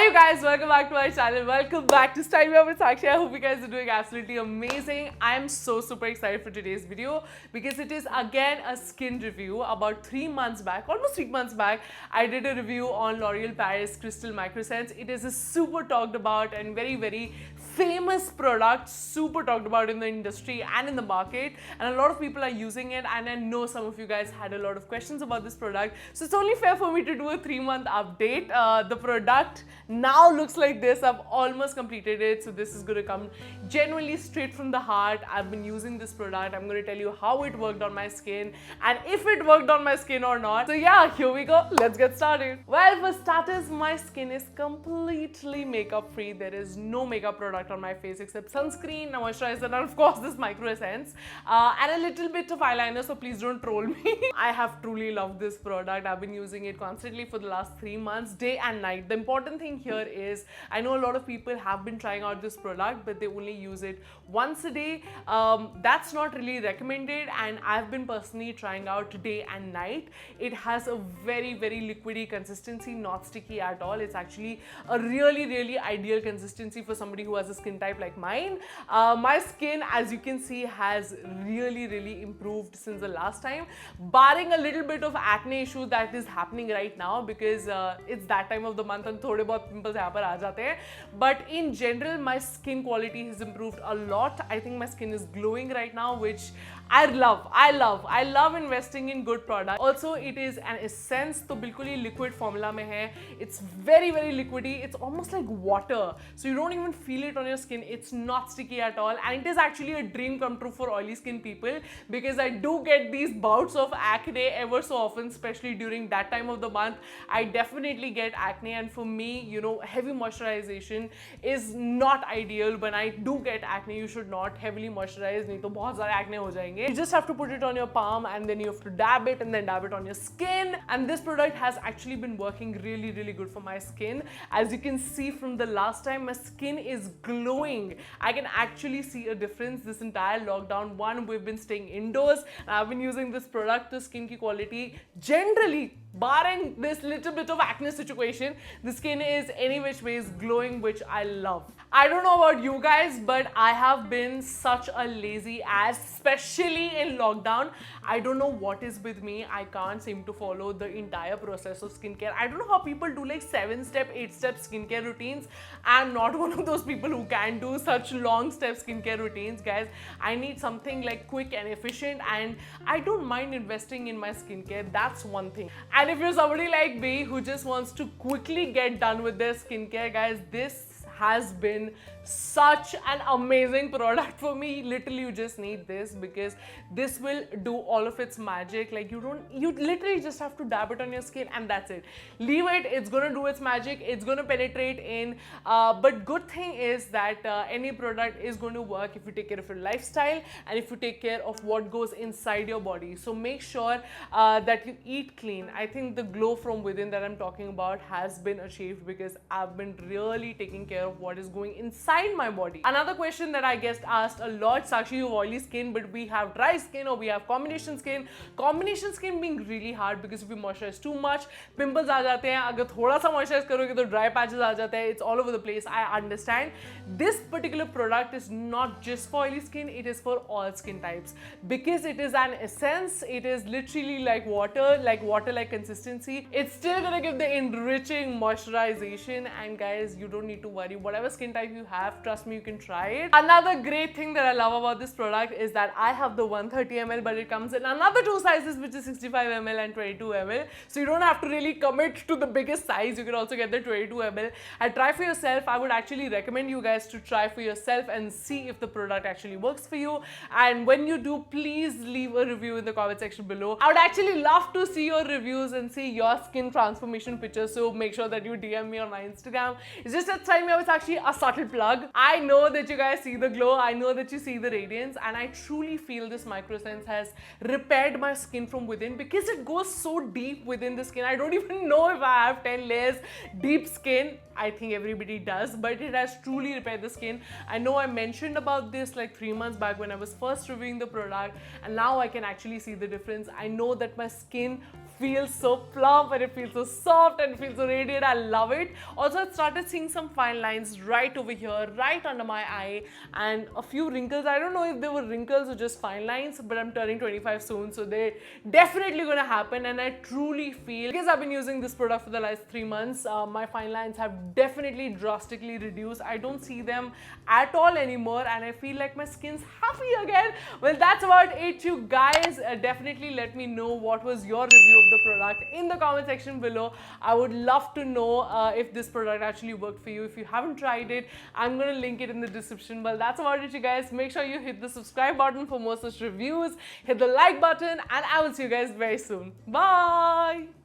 you guys, welcome back to my channel. Welcome back to Style Me Up with Sakshi. I hope you guys are doing absolutely amazing. I am so super excited for today's video because it is again a skin review. About 3 months back, almost 3 months back, I did a review on L'Oreal Paris Crystal Microsense. It is a super talked about and very famous product, super talked about in the industry and in the market, and a lot of people are using it, and I know some of you guys had a lot of questions about this product, so it's only fair for me to do a 3-month update. The product now looks like this. I've almost completed it, so this is going to come genuinely straight from the heart. I've been using this product. I'm going to tell you how it worked on my skin and if it worked on my skin or not. So yeah, here we go. Let's get started. Well, for starters, my skin is completely makeup free. There is no makeup product on my face except sunscreen, a moisturizer, and of course this Micro Essence, and a little bit of eyeliner, so please don't troll me. I have truly loved this product. I've been using it constantly for the last 3 months, day and night. The important thing here is, I know a lot of people have been trying out this product, but they only use it once a day. That's not really recommended, and I've been personally trying out day and night. It has a very liquidy consistency, not sticky at all. It's actually a really ideal consistency for somebody who has a skin type like mine. My skin, as you can see, has really improved since the last time, barring a little bit of acne issue that is happening right now because it's that time of the month and थोड़े बहुत pimples यहाँ पर आ जाते हैं. But in general, my skin quality has improved a lot. I think my skin is glowing right now, which I love investing in good product. Also, it is an essence, तो बिल्कुल ही liquid formula में है. It's very liquidy. It's almost like water, so you don't even feel it on your skin. It's not sticky at all, and it is actually a dream come true for oily skin people because I do get these bouts of acne ever so often, especially during that time of the month. I definitely get acne, and for me, you know, heavy moisturization is not ideal. When I do get acne, you should not heavily moisturize, नहीं तो बहुत ज़्यादा acne हो जाएंगे. You just have to put it on your palm and then you have to dab it and then dab it on your skin, and this product has actually been working really good for my skin. As you can see from the last time, my skin is glowing. I can actually see a difference this entire lockdown. One, we've been staying indoors, and I've been using this product. The skin ki quality generally, barring this little bit of acne situation, the skin is any which ways glowing, which I love. I don't know about you guys, but I have been such a lazy ass, especially in lockdown. I don't know what is with me. I can't seem to follow the entire process of skincare. I don't know how people do like 7-step, 8-step skincare routines. I'm not one of those people who can do such long step skincare routines, guys. I need something like quick and efficient, and I don't mind investing in my skincare. That's one thing. And if you're somebody like me who just wants to quickly get done with their skincare, guys, this has been such an amazing product for me. Literally, you just need this because this will do all of its magic. Like you literally just have to dab it on your skin and that's it. Leave it, it's gonna do its magic, it's gonna penetrate in. But good thing is that any product is going to work if you take care of your lifestyle and if you take care of what goes inside your body. So make sure that you eat clean. I think the glow from within that I'm talking about has been achieved because I've been really taking care of what is going inside my body. Another question that I get asked a lot, Sakshi, you have oily skin, but we have dry skin or we have combination skin. Combination skin being really hard because if you moisturize too much, pimples आ जाते हैं. अगर थोड़ा सा moisturize करोगे तो dry patches आ जाते हैं. It's all over the place. I understand. This particular product is not just for oily skin, it is for all skin types because it is an essence. It is literally like water-like consistency. It's still gonna give the enriching moisturization, and guys, you don't need to worry. Whatever skin type you have, trust me, you can try it. Another great thing that I love about this product is that I have the 130 ml, but it comes in another 2 sizes, which is 65 ml and 22 ml. So you don't have to really commit to the biggest size. You can also get the 22 ml and try for yourself. I would actually recommend you guys to try for yourself and see if the product actually works for you. And when you do, please leave a review in the comment section below. I would actually love to see your reviews and see your skin transformation pictures. So make sure that you DM me on my Instagram. It's just that Style Me Up is actually a subtle plug. I know that you guys see the glow, I know that you see the radiance, and I truly feel this Microsense has repaired my skin from within because it goes so deep within the skin. I don't even know if I have 10 layers deep skin. I think everybody does, but it has truly repaired the skin. I know I mentioned about this like 3 months back when I was first reviewing the product, and now I can actually see the difference. I know that my skin feels so plump and it feels so soft and it feels so radiant. I love it. Also, I started seeing some fine lines right over here, right under my eye, and a few wrinkles. I don't know if they were wrinkles or just fine lines, but I'm turning 25 soon, so they're definitely gonna happen. And I truly feel, because I've been using this product for the last 3 months, my fine lines have definitely drastically reduced. I don't see them at all anymore, and I feel like my skin's happy again. Well, that's about it, you guys. Definitely let me know what was your review of the product in the comment section below. I would love to know if this product actually worked for you. If you haven't tried it, I'm gonna link it in the description. Well, that's about it, you guys. Make sure you hit the subscribe button for more such reviews, hit the like button, and I will see you guys very soon. Bye.